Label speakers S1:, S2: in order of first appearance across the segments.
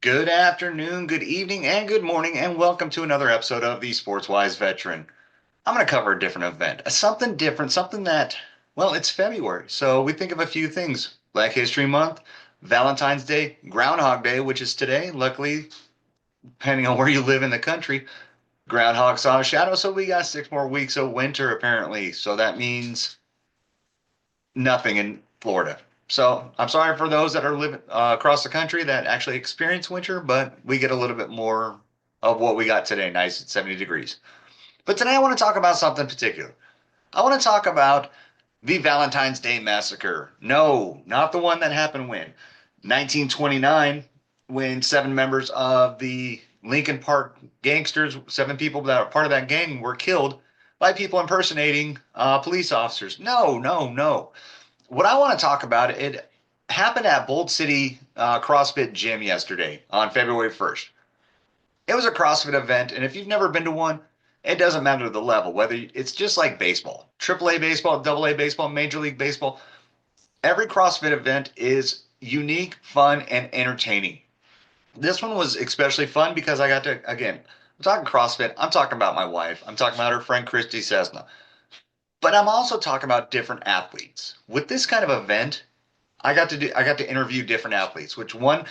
S1: Good afternoon, good evening, and good morning, and welcome to another episode of the Sportswise Veteran. I'm going to cover a different event, something different, something that, well, it's February, so we think of a few things. Black History Month, Valentine's Day, Groundhog Day, which is today. Luckily, depending on where you live in the country, Groundhog saw a shadow, so we got 6 more weeks of winter apparently. So that means nothing in Florida. So I'm sorry for those that are living across the country that actually experience winter, but we get a little bit more of what we got today, nice at 70 degrees. But today I want to talk about something particular. I want to talk about the Valentine's Day Massacre. No, not the one that happened when 1929, when 7 members of the Lincoln Park gangsters, 7 people that are part of that gang, were killed by people impersonating police officers. No, no, no. What I want to talk about, it happened at Bold City CrossFit Gym yesterday on February 1st. It was a CrossFit event, and if you've never been to one, it doesn't matter the level, whether it's just like baseball, AAA baseball, AA baseball, Major League Baseball. Every CrossFit event is unique, fun, and entertaining. This one was especially fun because I got to, again, I'm talking CrossFit, I'm talking about my wife, I'm talking about her friend Christy Cessna. But I'm also talking about different athletes. With this kind of event, I got to interview different athletes, which one,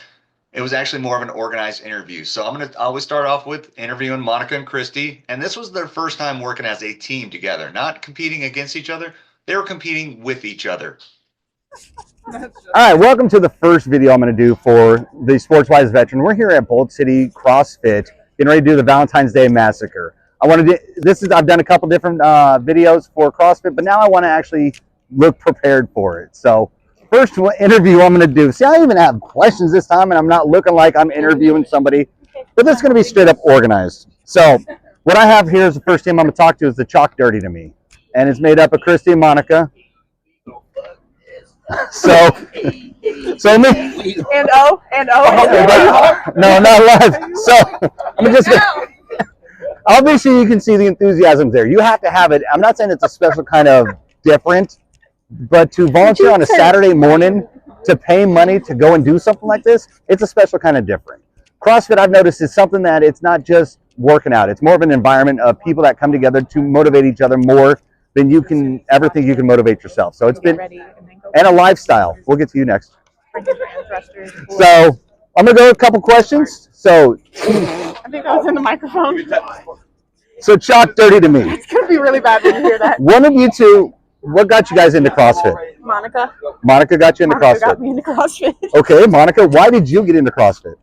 S1: it was actually more of an organized interview. So I'm going to always start off with interviewing Monica and Christy. And this was their first time working as a team together, not competing against each other. They were competing with each other.
S2: All right, welcome to the first video I'm going to do for the Sportswise Veteran. We're here at Bold City CrossFit, getting ready to do the Valentine's Day Massacre. I've done a couple different videos for CrossFit, but now I want to actually look prepared for it. So first interview I'm going to do. See, I even have questions this time, and I'm not looking like I'm interviewing somebody, but this is going to be straight up organized. So what I have here is the first team I'm going to talk to is the Chalk Dirty to Me, and it's made up of Christy and Monica. So me
S3: and O.
S2: No, not live. So I'm just gonna, obviously you can see the enthusiasm there. You have to have it. I'm not saying it's a special kind of different, but to volunteer on a Saturday morning to pay money to go and do something like this, it's a special kind of different. CrossFit, I've noticed, is something that it's not just working out. It's more of an environment of people that come together to motivate each other more than you can ever think you can motivate yourself. So it's been, and a lifestyle. We'll get to you next. So I'm gonna go with a couple questions. So
S3: I think that was in the microphone.
S2: So Chalk Dirty to Me.
S3: It's gonna be really bad when you hear that.
S2: One of you two, what got you guys into CrossFit?
S3: Monica.
S2: Monica got you into CrossFit.
S3: Got me into CrossFit.
S2: Okay, Monica, why did you get into CrossFit?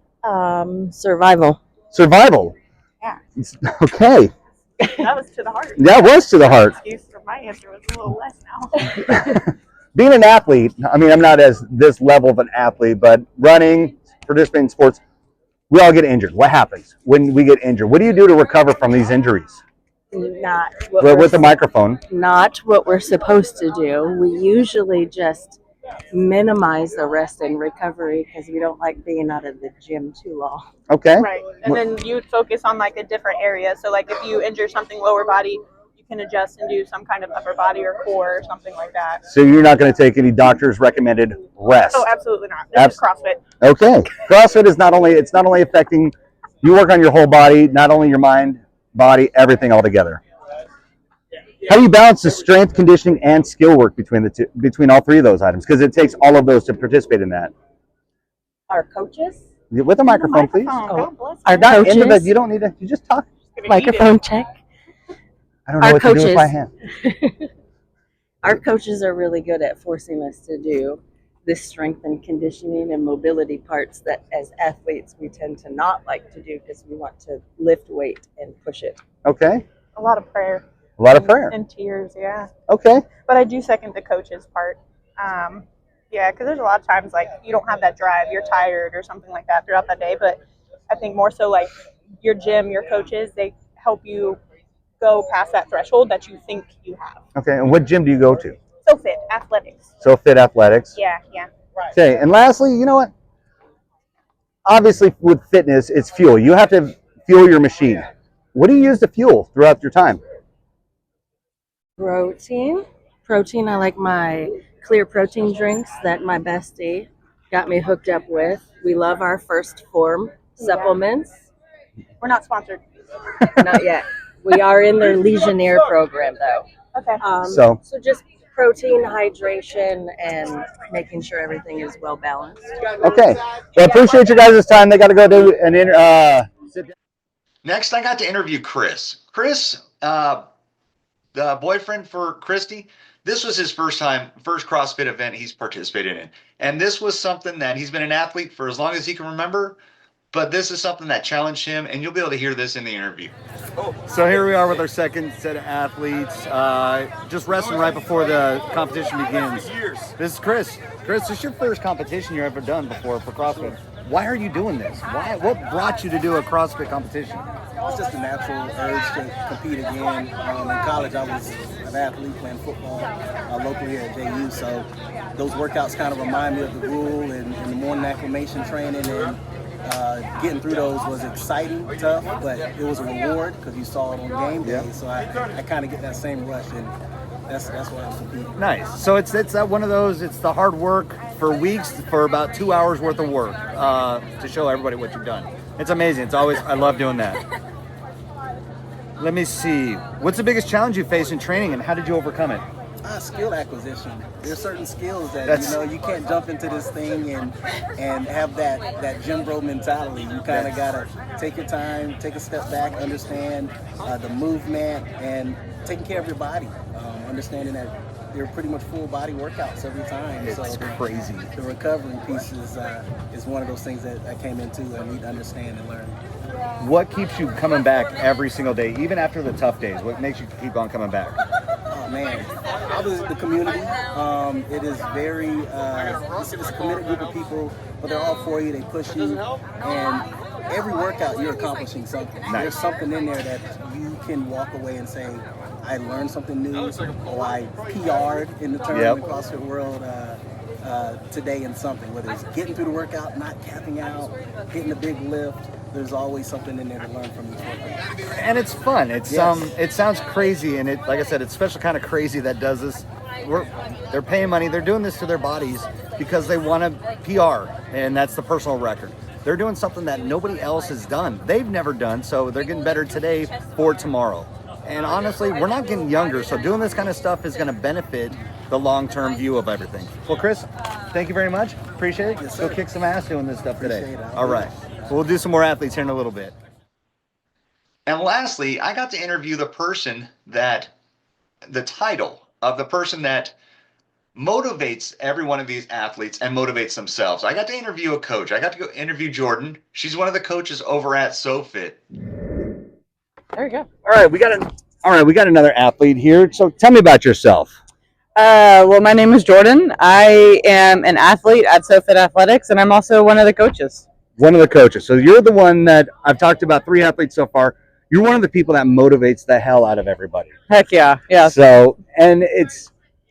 S4: Survival.
S2: Survival.
S3: Yeah.
S2: Okay.
S3: That was to the heart.
S2: That was to the heart.
S3: Excuse for my answer was a little less now.
S2: Being an athlete, I mean, I'm not as this level of an athlete, but running, participating in sports, we all get injured. What happens when we get injured? What do you do to recover from these injuries?
S4: Not
S2: with the microphone.
S4: Not what we're supposed to do. We usually just minimize the rest and recovery because we don't like being out of the gym too long.
S2: Okay.
S3: Right. And then you would focus on like a different area. So like if you injure something lower body, you can adjust and do some kind of upper body or core or something like that.
S2: So you're not going to take any doctor's recommended rest?
S3: Oh, absolutely not. This is CrossFit.
S2: Okay. CrossFit is not only affecting, you work on your whole body, not only your mind, body, everything all together. How do you balance the strength, conditioning, and skill work between all three of those items? Because it takes all of those to participate in that.
S4: Our coaches?
S2: With a microphone, please.
S4: Oh,
S2: our not coaches? Into the, you don't need to, you just talk.
S4: Microphone check.
S2: I don't know what to do with my hand.
S4: Our coaches are really good at forcing us to do this strength and conditioning and mobility parts that as athletes we tend to not like to do because we want to lift weight and push it.
S2: Okay.
S3: A lot of prayer.
S2: A lot of prayer.
S3: And tears, yeah.
S2: Okay.
S3: But I do second the coach's part. Yeah, because there's a lot of times like you don't have that drive, you're tired or something like that throughout that day. But I think more so like your gym, your coaches, they help you go past that threshold that you think you have.
S2: Okay, and what gym do you go to?
S3: SoFit Athletics.
S2: SoFit Athletics.
S3: Yeah.
S2: Okay, and lastly, you know what? Obviously, with fitness, it's fuel. You have to fuel your machine. What do you use to fuel throughout your time?
S4: Protein. I like my clear protein drinks that my bestie got me hooked up with. We love our First Form Supplements?
S3: We're not sponsored.
S4: Not yet. We are in their Legionnaire program, though.
S3: Okay.
S2: So
S4: just protein, hydration, and making sure everything is well balanced.
S2: okay. Well, appreciate your guys' time. They got to go do an sit down.
S1: Next, I got to interview Chris. Chris, the boyfriend for Christy, this was his first CrossFit event he's participated in. And this was something that he's been an athlete for as long as he can remember, but this is something that challenged him, and you'll be able to hear this in the interview.
S2: So here we are with our second set of athletes, just resting right before the competition begins. This is Chris. Chris, this is your first competition you've ever done before for CrossFit. Why are you doing this? What brought you to do a CrossFit competition?
S5: It's just a natural urge to compete again. In college, I was an athlete playing football locally here at JU, so those workouts kind of remind me of the rule and the morning acclimation training, and getting through those was exciting, tough, but it was a reward because you saw it on game day. So I kind of get that same rush, and that's why I'm competing.
S2: Nice. So it's one of those. It's the hard work for weeks for about 2 hours worth of work to show everybody what you've done. It's amazing. I love doing that. Let me see. What's the biggest challenge you faced in training, and how did you overcome it?
S5: Skill acquisition. There's certain skills that you can't jump into this thing and have that gym bro mentality. You kind of gotta take your time, take a step back, understand the movement, and taking care of your body. Understanding that they're pretty much full body workouts every time.
S2: It's crazy.
S5: The recovery piece is one of those things that I came into and need to understand and learn.
S2: What keeps you coming back every single day, even after the tough days? What makes you keep on coming back?
S5: Oh man, obviously the community. It is very it's a committed group of people, but they're all for you. They push you, and every workout you're accomplishing something.
S2: Nice.
S5: There's something in there that you can walk away and say, I learned something new, or I PR'd in the term in the CrossFit world today in something. Whether it's getting through the workout, not capping out, hitting a big lift. There's always something in there to learn from each workout.
S2: And it's fun. It's it sounds crazy, and it, like I said, it's special kind of crazy that does this. They're paying money. They're doing this to their bodies because they want to PR, and that's the personal record. They're doing something that nobody else has done. They've never done, so they're getting better today for tomorrow. And honestly, we're not getting younger, so doing this kind of stuff is going to benefit the long-term view of everything. Well, Chris, thank you very much. Appreciate it.
S5: Yes,
S2: Go
S5: sir.
S2: kick some ass doing this stuff today.
S5: Appreciate it.
S2: All right. So we'll do some more athletes here in a little bit.
S1: And lastly, I got to interview the title of the person that motivates every one of these athletes and motivates themselves. I got to interview a coach. I got to go interview Jordan. She's one of the coaches over at SoFit.
S3: There you go.
S2: All right, we got another athlete here. So tell me about yourself.
S6: Well, my name is Jordan. I am an athlete at SoFit Athletics, and I'm also one of the coaches.
S2: One of the coaches. So you're the one that I've talked about 3 athletes so far. You're one of the people that motivates the hell out of everybody.
S6: Heck yeah, yeah.
S2: So, and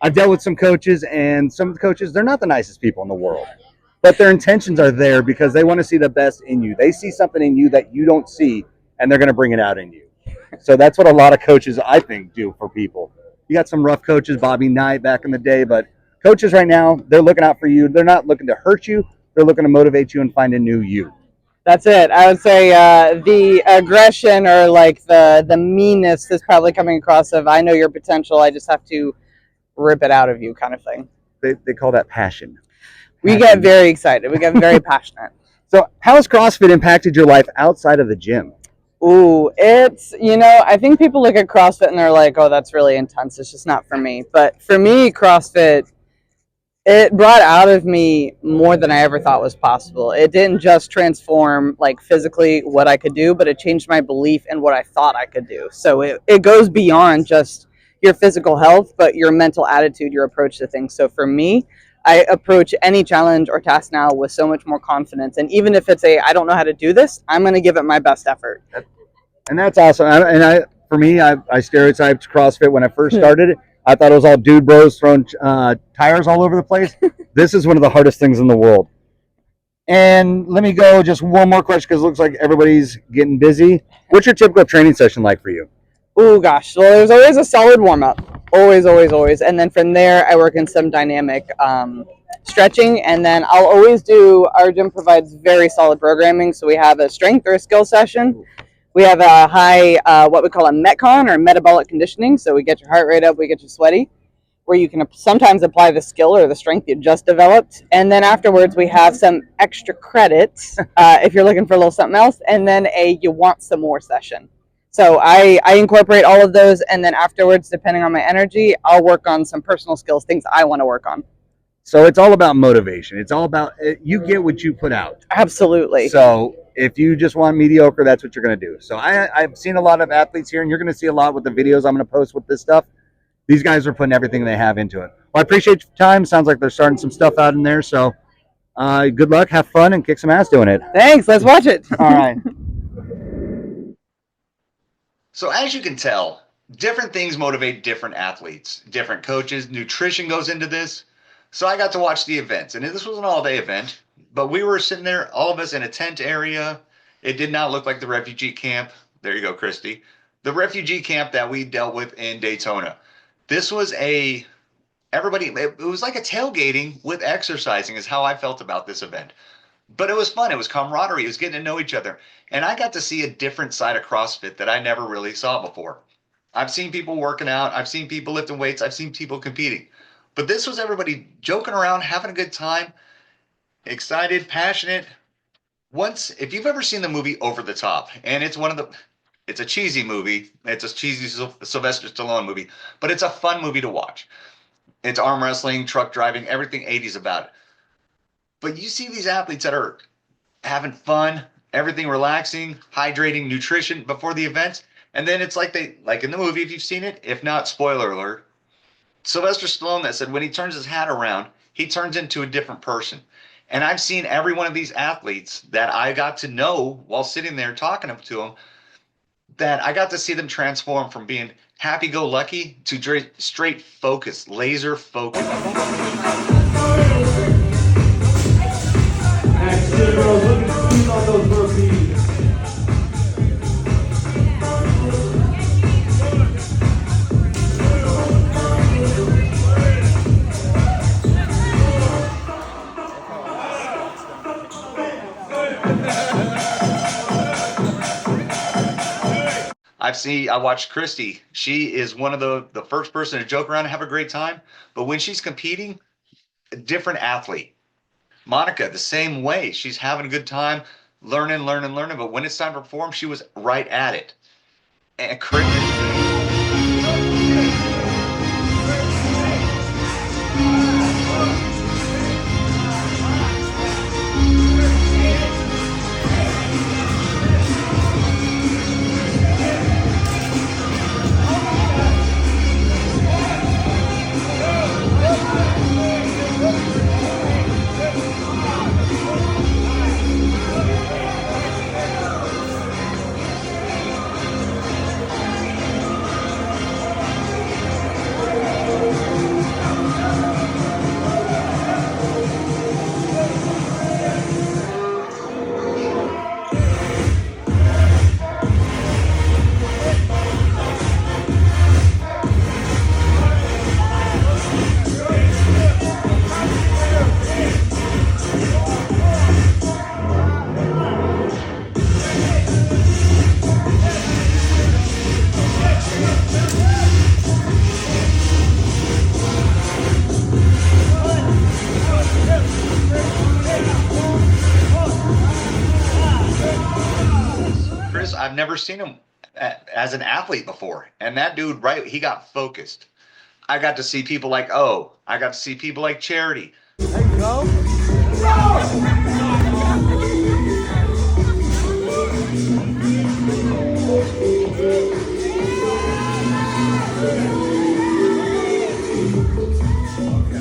S2: I've dealt with some coaches, and some of the coaches, they're not the nicest people in the world, but their intentions are there because they want to see the best in you. They see something in you that you don't see, and they're going to bring it out in you. So that's what a lot of coaches, I think, do for people. You got some rough coaches, Bobby Knight back in the day, but coaches right now, they're looking out for you. They're not looking to hurt you. They're looking to motivate you and find a new you.
S6: That's it. I would say the aggression or like the meanness is probably coming across of, I know your potential, I just have to rip it out of you kind of thing.
S2: They call that passion.
S6: We get very excited. We get very passionate.
S2: So how has CrossFit impacted your life outside of the gym?
S6: Ooh, it's, I think people look at CrossFit and they're like, oh, that's really intense. It's just not for me. But for me, CrossFit, it brought out of me more than I ever thought was possible. It didn't just transform like physically what I could do, but it changed my belief in what I thought I could do. So it goes beyond just your physical health, but your mental attitude, your approach to things. So for me, I approach any challenge or task now with so much more confidence. And even if it's I don't know how to do this, I'm going to give it my best effort.
S2: And that's awesome. For me, I stereotyped CrossFit when I first started it. I thought it was all dude bros throwing tires all over the place. This is one of the hardest things in the world. And let me go just one more question because it looks like everybody's getting busy. What's your typical training session like for you?
S6: Oh gosh, well, there's always a solid warm up. Always, always, always. And then from there, I work in some dynamic stretching. And then I'll always do, our gym provides very solid programming. So we have a strength or a skill session. We have a high, what we call a Metcon or metabolic conditioning. So we get your heart rate up, we get you sweaty, where you can sometimes apply the skill or the strength you just developed. And then afterwards, we have some extra credits if you're looking for a little something else. And then a you want some more session. So I incorporate all of those. And then afterwards, depending on my energy, I'll work on some personal skills, things I want to work on.
S2: So it's all about motivation. It's all about, you get what you put out.
S6: Absolutely.
S2: So if you just want mediocre, that's what you're going to do. So I've seen a lot of athletes here, and you're going to see a lot with the videos I'm going to post with this stuff. These guys are putting everything they have into it. Well, I appreciate your time. Sounds like they're starting some stuff out in there. So good luck, have fun, and kick some ass doing it.
S6: Thanks. Let's watch it.
S2: All right.
S1: So as you can tell, different things motivate different athletes, different coaches. Nutrition goes into this. So I got to watch the events, and this was an all-day event, but we were sitting there, all of us in a tent area. It did not look like the refugee camp. There you go, Christy. The refugee camp that we dealt with in Daytona. This was it was like a tailgating with exercising is how I felt about this event. But it was fun. It was camaraderie. It was getting to know each other. And I got to see a different side of CrossFit that I never really saw before. I've seen people working out. I've seen people lifting weights. I've seen people competing. But this was everybody joking around, having a good time, excited, passionate. If you've ever seen the movie Over the Top, and it's a cheesy movie. It's a cheesy Sylvester Stallone movie, but it's a fun movie to watch. It's arm wrestling, truck driving, everything 80s about it. But you see these athletes that are having fun, everything relaxing, hydrating, nutrition before the events. And then it's like in the movie, if you've seen it, if not, spoiler alert, Sylvester Stallone that said when he turns his hat around, he turns into a different person. And I've seen every one of these athletes that I got to know while sitting there talking to them, that I got to see them transform from being happy-go-lucky to straight focus, laser focus. I watched Christy. She is one of the first person to joke around and have a great time. But when she's competing, a different athlete. Monica, the same way. She's having a good time, learning. But when it's time to perform, she was right at it. And I've never seen him as an athlete before. And that dude, right, he got focused. I got to see people like I got to see people like Charity.
S5: There you go.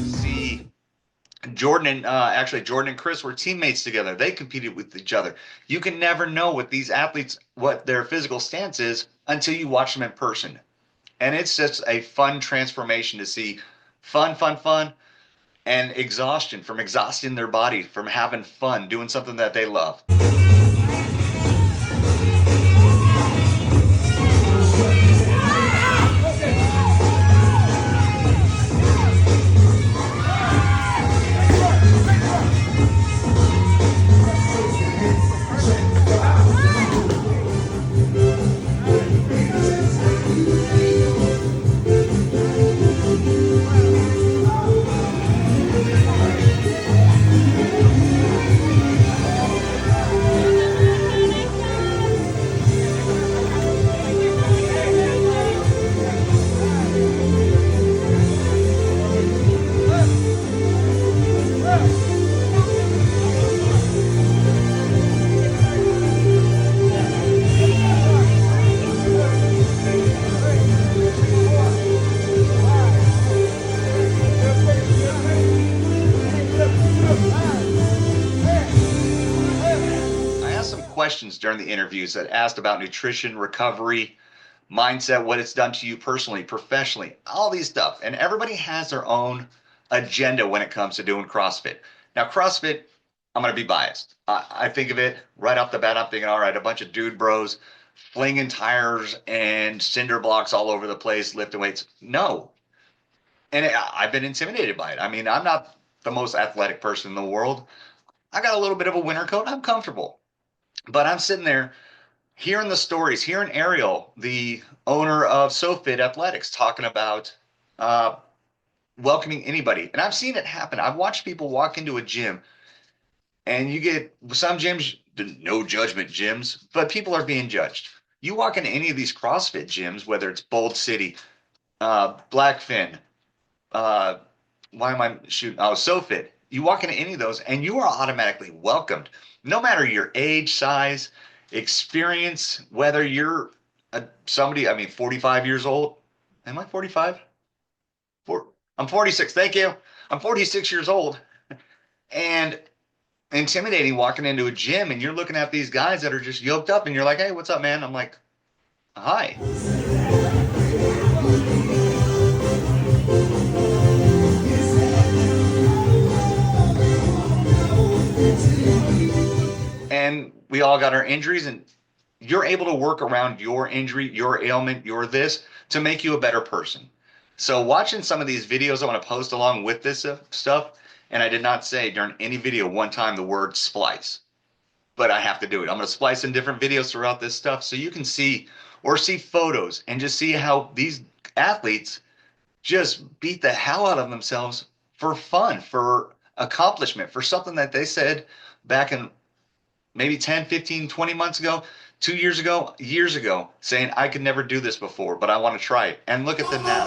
S1: See Jordan and Chris were teammates together. They competed with each other. You can never know what these athletes, what their physical stance is until you watch them in person. And it's just a fun transformation to see fun, and exhaustion from exhausting their body, from having fun, doing something that they love. questions during the interviews that asked about nutrition, recovery, mindset, what it's done to you personally, professionally, all these stuff. And everybody has their own agenda when it comes to doing CrossFit. Now, CrossFit, I'm going to be biased. I think of it right off the bat. I'm thinking, all right, a bunch of dude bros flinging tires and cinder blocks all over the place, lifting weights. No. And I've been intimidated by it. I mean, I'm not the most athletic person in the world. I got a little bit of a winter coat. I'm comfortable. But I'm sitting there hearing the stories, hearing Ariel, the owner of SoFit Athletics, talking about welcoming anybody. And I've seen it happen. I've watched people walk into a gym, and you get some gyms, no judgment gyms, but people are being judged. You walk into any of these CrossFit gyms, whether it's Bold City, Blackfin, why am I shooting? Oh, SoFit. You walk into any of those, and you are automatically welcomed, no matter your age, size, experience, whether you're somebody, I mean, 45 years old. Am I 45? I'm 46. Thank you. I'm 46 years old, and intimidating walking into a gym, and you're looking at these guys that are just yoked up, and you're like, hey, what's up, man? I'm like, hi. And we all got our injuries, and you're able to work around your injury, your ailment, your this to make you a better person. So watching some of these videos, I want to post along with this stuff. And I did not say during any video one time the word splice, but I have to do it. I'm going to splice in different videos throughout this stuff so you can see or see photos and just see how these athletes just beat the hell out of themselves for fun, for accomplishment, for something that they said back in maybe 10, 15, 20 months ago, 2 years ago, saying, I could never do this before, but I want to try it. And look at them now.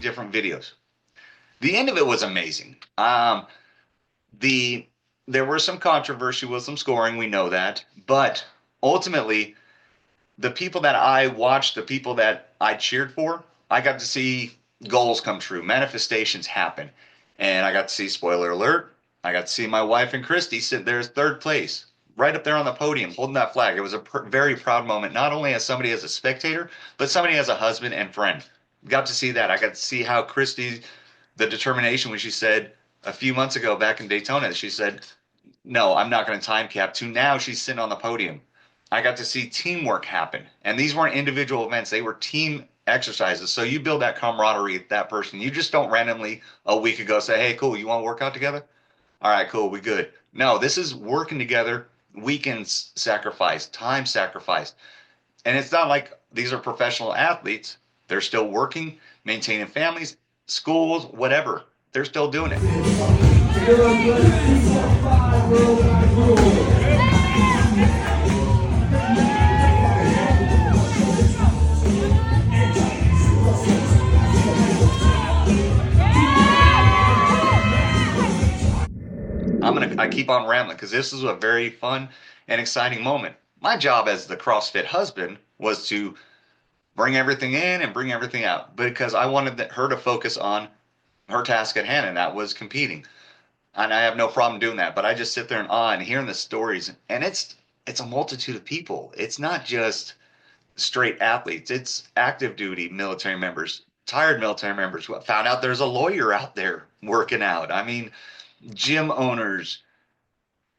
S1: Different videos. The end of it was amazing. There was some controversy with some scoring, we know that, but ultimately the people that I watched, the people that I cheered for, I got to see goals come true, manifestations happen. And I got to see, spoiler alert, I got to see my wife and Christy sit there as third place, right up there on the podium, holding that flag. It was a very proud moment, not only as somebody as a spectator, but somebody as a husband and friend. Got to see that. I got to see how Christy, the determination when she said a few months ago back in Daytona, she said, no, I'm not going to time cap, to now she's sitting on the podium. I got to see teamwork happen. And these weren't individual events. They were team exercises. So you build that camaraderie with that person. You just don't randomly a week ago say, hey, cool, you want to work out together? All right, cool, we good. No, this is working together, weekends sacrificed, time sacrificed. And it's not like these are professional athletes. They're still working, maintaining families, schools, whatever. They're still doing it. I keep on rambling because this is a very fun and exciting moment. My job as the CrossFit husband was to bring everything in and bring everything out because I wanted her to focus on her task at hand, and that was competing. And I have no problem doing that. But I just sit there in awe and hearing the stories, and it's a multitude of people. It's not just straight athletes. It's active duty military members, tired military members who found out there's a lawyer out there working out. I mean, gym owners.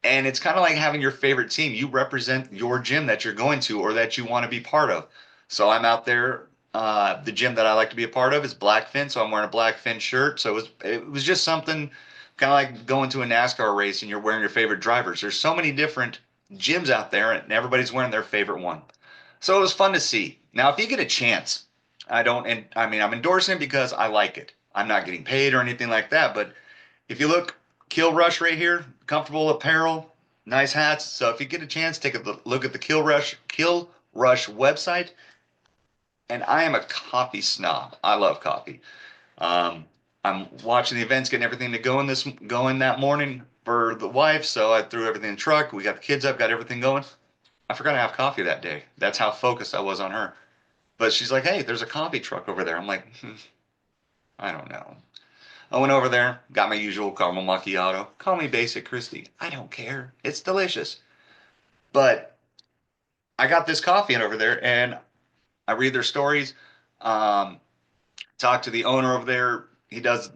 S1: And it's kind of like having your favorite team. You represent your gym that you're going to or that you want to be part of. So I'm out there. The gym that I like to be a part of is Blackfin, so I'm wearing a Blackfin shirt. So it was just something kind of like going to a NASCAR race and you're wearing your favorite drivers. There's so many different gyms out there, and everybody's wearing their favorite one. So it was fun to see. Now, if you get a chance, I don't, and I mean, I'm endorsing it because I like it. I'm not getting paid or anything like that, but if you look, Kill Rush right here, comfortable apparel, nice hats. So if you get a chance, take a look at the Kill Rush website. And I am a coffee snob. I love coffee. Um, I'm watching the events, getting everything to going that morning for the wife. So I threw everything in the truck. We got the kids up, got everything going. I forgot to have coffee that day. That's how focused I was on her. But she's like, "Hey, there's a coffee truck over there." I'm like, I don't know. I went over there, got my usual caramel macchiato. Call me basic, Christy. I don't care. It's delicious. But I got this coffee in over there, and I read their stories. Um, Talk to the owner over there. He does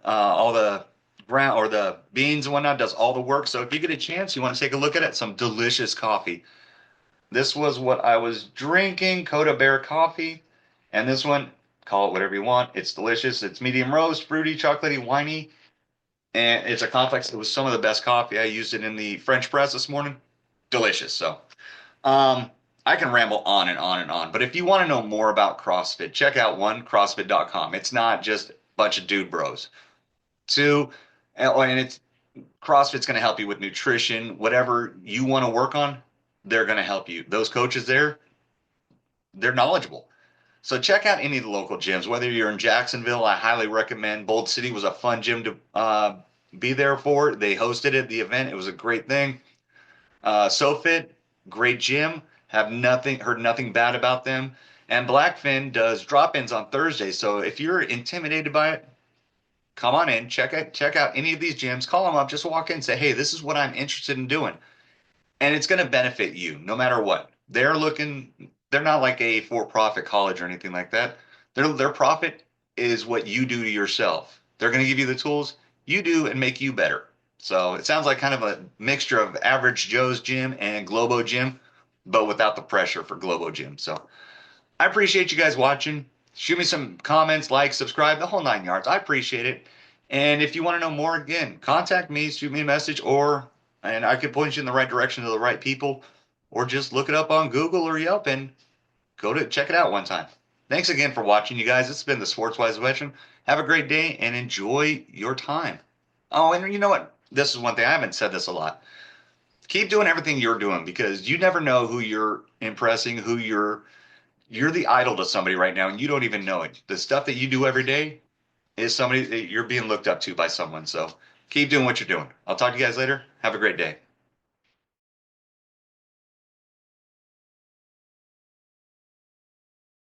S1: all the ground or the beans and whatnot. Does all the work. So if you get a chance, you want to take a look at it. Some delicious coffee. This was what I was drinking, Coda Bear coffee, and this one, call it whatever you want. It's delicious. It's medium roast, fruity, chocolatey, winey, and it's a complex. It was some of the best coffee. I used it in the French press this morning. Delicious. So, I can ramble on and on and on, but if you want to know more about CrossFit, check out CrossFit.com. It's not just a bunch of dude bros. Two, and it's CrossFit's going to help you with nutrition, whatever you want to work on, they're going to help you. Those coaches there, they're knowledgeable. So check out any of the local gyms, whether you're in Jacksonville. I highly recommend. Bold City was a fun gym to be there for. They hosted it, the event. It was a great thing. SoFit, great gym. Have nothing heard nothing bad about them. And Blackfin does drop-ins on Thursday. So if you're intimidated by it, come on in, check out any of these gyms, call them up, just walk in and say, "Hey, this is what I'm interested in doing." And it's going to benefit you no matter what. They're not like a for-profit college or anything like that. Their profit is what you do to yourself. They're going to give you the tools, you do, and make you better. So it sounds like kind of a mixture of Average Joe's Gym and Globo Gym, but without the pressure for Globo Gym. So I appreciate you guys watching. Shoot me some comments, like, subscribe, the whole 9 yards. I appreciate it. And if you want to know more, again, contact me, shoot me a message, and I can point you in the right direction to the right people, or just look it up on Google or Yelp and go to check it out one time. Thanks again for watching, you guys. This has been the Sportswise Veteran. Have a great day and enjoy your time. Oh, and you know what? This is one thing. I haven't said this a lot. Keep doing everything you're doing, because you never know who you're impressing, you're the idol to somebody right now, and you don't even know it. The stuff that you do every day is somebody that you're being looked up to by someone. So keep doing what you're doing. I'll talk to you guys later. Have a great day.